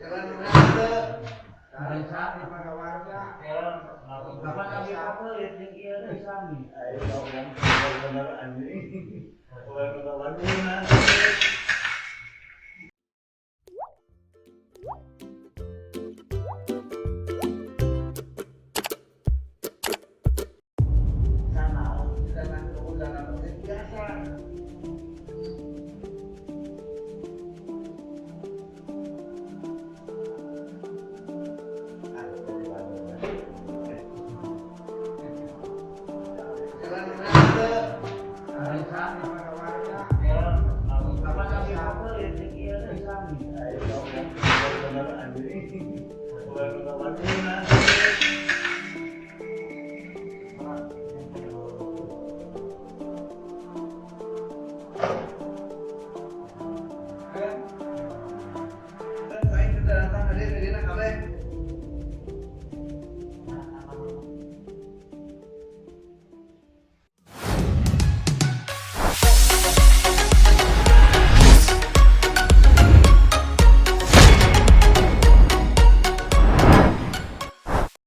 Dari sami para warga, kapan kami apa yang iya dari sami. Ayo ngomong benar anjing. Orang Bandung. Sana, dengan keundangan biasa. Dari sami para warga, kapan kami apa yang iya dari sami. Ayo ngomong benar anjing. Orang Bandung.